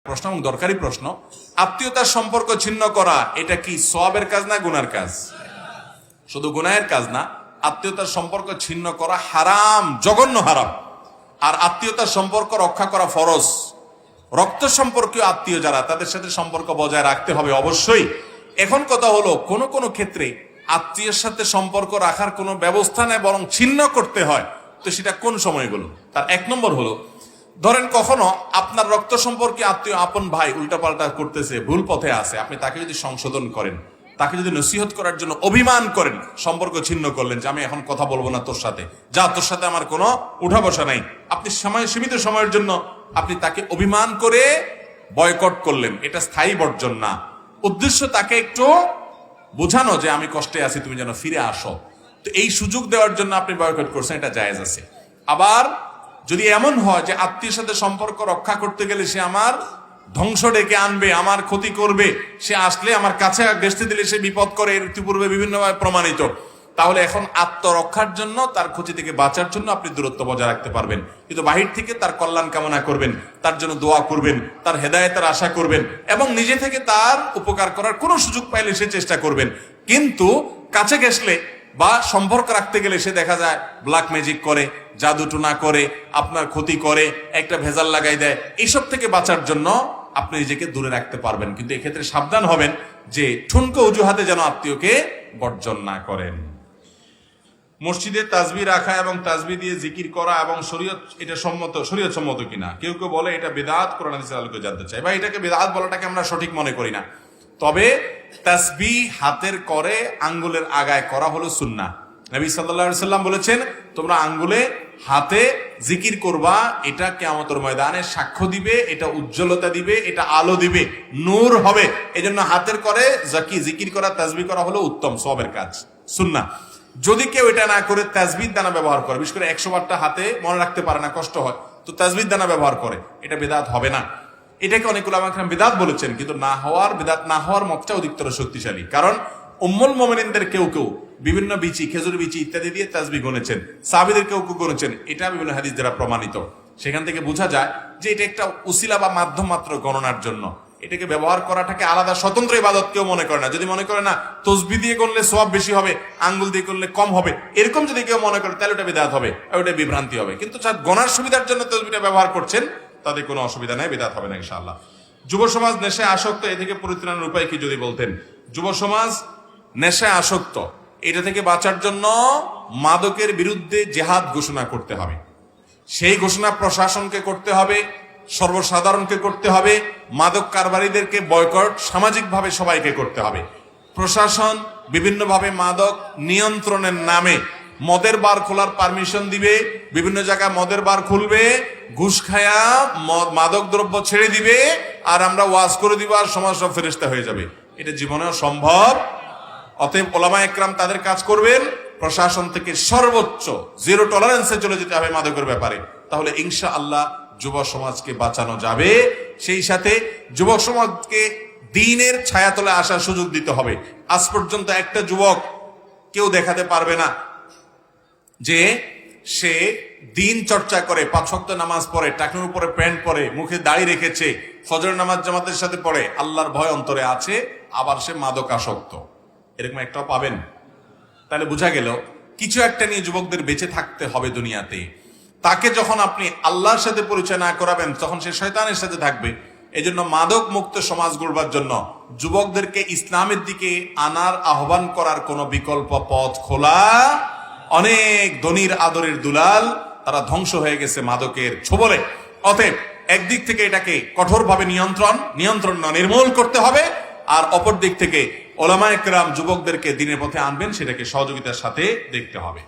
প্রশ্ন এবং দরকারি প্রশ্ন, আত্মীয়তার সম্পর্ক ছিন্ন করা এটা কি সওয়াবের কাজ না গুনার কাজ? শুধু গুনাহের কাজ না, আত্মীয়তার সম্পর্ক ছিন্ন করা হারাম, জঘন্য হারাম। আর আত্মীয়তার সম্পর্ক রক্ষা করা ফরজ। রক্ত সম্পর্কীয় আত্মীয় যারা, তাদের সাথে সম্পর্ক বজায় রাখতে হবে অবশ্যই। এখন কথা হলো, কোন কোন ক্ষেত্রে আত্মীয়ের সাথে সম্পর্ক রাখার কোনো ব্যবস্থা নেই, বরং ছিন্ন করতে হয়। তো সেটা কোন সময়গুলো? তার এক নম্বর হলো, ধরেন কখনো আপনার রক্ত সম্পর্কে আত্মীয় আপন ভাই উল্টাপাল্টা করতেছে, ভুল পথে আছে, আপনি তাকে যদি সংশোধন করেন, তাকে যদি নসিহত করার জন্য অভিমান করেন, সম্পর্ক ছিন্ন করলেন যে আমি এখন কথা বলবো না তোর সাথে, যা তোর সাথে আমার কোনো উঠা বসা নাই, আপনি সীমিত সময়ের জন্য আপনি তাকে অভিমান করে বয়কট করলেন, এটা স্থায়ী বর্জন না। উদ্দেশ্য তাকে একটু বোঝানো যে আমি কষ্টে আছি, তুমি যেন ফিরে আসো। তো এই সুযোগ দেওয়ার জন্য আপনি বয়কট করছেন, এটা জায়েজ আছে। আবার যদি এমন হয় যে আত্মীয়ের সাথে সম্পর্ক রক্ষা করতে গেলে সে আমার ধ্বংস ডেকে আনবে, আমার ক্ষতি করবে, সে আসলে আমার কাছে ঘেঁষতে দিলে সে বিপদ করে, এর ইতিপূর্বে বিভিন্নভাবে প্রমাণিত, তাহলে এখন আত্মরক্ষার জন্য, তার ক্ষতি থেকে বাঁচার জন্য আপনি দূরত্ব বজায় রাখতে পারবেন। কিন্তু বাহির থেকে তার কল্যাণ কামনা করবেন, তার জন্য দোয়া করবেন, তার হেদায়েতের আশা করবেন, এবং নিজে থেকে তার উপকার করার কোনো সুযোগ পাইলে সে চেষ্টা করবেন। কিন্তু কাছে ঘেঁষলে বা সম্পর্ক রাখতে গেলে সে দেখা যায় ব্ল্যাক ম্যাজিক করে, জাদু টুনা করে, আপনার ক্ষতি করে, একটা ভেজাল লাগাই দেয়। এইসব থেকে বাঁচার জন্য আপনি নিজেকে দূরে রাখতে পারবেন, কিন্তু এক্ষেত্রে সাবধান হবেন যে ঠুনকো অজুহাতে যেন আত্মীয়কে বর্জন না করেন। মসজিদে তাসবিহ রাখা এবং তাসবিহ দিয়ে জিকির করা এবং শরীয়ত, এটা শরীয়ত সম্মত কিনা? কেউ কেউ বলে এটা বিদআত, কোরআন হাদিসের আলোকে জানতে চাই। বা এটাকে বিদআত বলাটাকে আমরা সঠিক মনে করি না। তবে তাসবিহ হাতের করে আঙ্গুলের আগায় করা হলো সুন্নাহ। নবী সাল্লাল্লাহু আলাইহি সাল্লাম বলেছেন, তোমরা আঙ্গুলে হাতে জিকির করবা, এটা কিয়ামতের ময়দানে সাক্ষ্য দিবে, এটা উজ্জ্বলতা দিবে, এটা আলো দিবে, নূর হবে। এজন্য হাতের করে জিকির করা, তাসবিহ করা হলো উত্তম সওয়াবের কাজ, সুন্নাহ। যদি কেউ এটা না করে তাসবিহ দানা ব্যবহার করে, বিশেষ করে 100 বারটা হাতে মনে রাখতে পারে না, কষ্ট হয়, তো তাসবিহ দানা ব্যবহার করে, এটা বিদআত হবে না। এটাকে অনেক উলামা কেরাম বিদআত বলেছেন, কিন্তু বিদআত না হওয়ার মতটা অধিকতর শক্তিশালী। কারণ উম্মুল মুমিনিনদের কেউ কেউ বিভিন্ন বিচি, খেজুর বিচি ইত্যাদি দিয়ে তাসবিহ গণেছেন, সাহাবীদের কেউ কেউ গণেছেন, এটা বিভিন্ন হাদিস দ্বারা প্রমাণিত। সেখান থেকে বোঝা যায় যে এটা একটা উসিলা বা মাধ্যম মাত্র গণনার জন্য। এটাকে ব্যবহার করাটাকে আলাদা স্বতন্ত্র ইবাদত কেউ মনে করে না। যদি মনে করে না তাসবিহ দিয়ে করলে সওয়াব বেশি হবে, আঙ্গুল দিয়ে করলে কম হবে, এরকম যদি কেউ মনে করে, তাহলে ওটা বিদআত হবে, ওটা বিভ্রান্তি হবে। কিন্তু যারা গণার সুবিধার জন্য তাসবিহটা ব্যবহার করছেন, তাদের কোনো অসুবিধা নাই, বিদআত হবে না ইনশাআল্লাহ। যুব সমাজ নেশায় আসক্ত, এ থেকে পরিত্রাণের উপায় কি যদি বলতেন? যুব সমাজ নেশায় আসক্ত, এটা থেকে বাঁচার জন্য মাদকের বিরুদ্ধে জিহাদ ঘোষণা করতে হবে। সেই ঘোষণা প্রশাসনকে করতে হবে, সর্বসাধারণকে করতে হবে, মাদক কারবারিদেরকে বয়কট সামাজিকভাবে সবাইকে করতে হবে। প্রশাসন বিভিন্নভাবে মাদক নিয়ন্ত্রণের নামে মদের বার খোলার পারমিশন দিবে, বিভিন্ন জায়গায় মদের বার খুলবে, ঘুষ খায়া মাদক দ্রব্য ছেড়ে দিবে, আর আমরা ওয়াজ করে দিব, আর সমাজ সব ফেরেশতা হয়ে যাবে। এটা জীবনেও সম্ভব। অতএব ওলামা একরাম তাদের কাজ করবেন, প্রশাসন থেকে সর্বোচ্চ জিরো টলারেন্সে চলে যেতে হবে মাদকের ব্যাপারে। তাহলে ইনশাআল্লাহ যুব সমাজকে বাঁচানো যাবে। সেই সাথে যুব সমাজকে দ্বীনের ছায়াতলে আসার সুযোগ দিতে হবে। আজ পর্যন্ত একটা যুবক কেউ দেখাতে পারবে না যে সে দ্বীন চর্চা করে, 5 ওয়াক্ত নামাজ পড়ে, টাকনুর উপরে প্যান্ট পরে, মুখে দাড়ি রেখেছে, ফজরের নামাজ জামাতের সাথে পড়ে, আল্লাহর ভয় অন্তরে আছে, আবার সে মাদক আসক্ত, এরকম একটাও পাবেন? তাহলে বোঝা গেল কিছু একটা নিয়ে যুবকদের বেঁচে থাকতে হবে দুনিয়াতে। তাকে যখন আপনি আল্লাহর সাথে পরিচয় না করাবেন, তখন সে শয়তানের সাথে থাকবে। এজন্য মাদক মুক্ত সমাজ গড়বার জন্য যুবকদেরকে ইসলামের দিকে আনার আহ্বান করার কোনো বিকল্প পথ খোলা। অনেক ধনীর আদরের দুলাল, তারা ধ্বংস হয়ে গেছে মাদকের ছোবলে। অতএব একদিক থেকে এটাকে কঠোরভাবে নির্মূল করতে হবে, আর অপর দিক থেকে ওলামায়ে কেরাম যুবকদেরকে দ্বীনের পথে আনবেন, সেটাকে সহযোগিতার সাথে দেখতে হবে।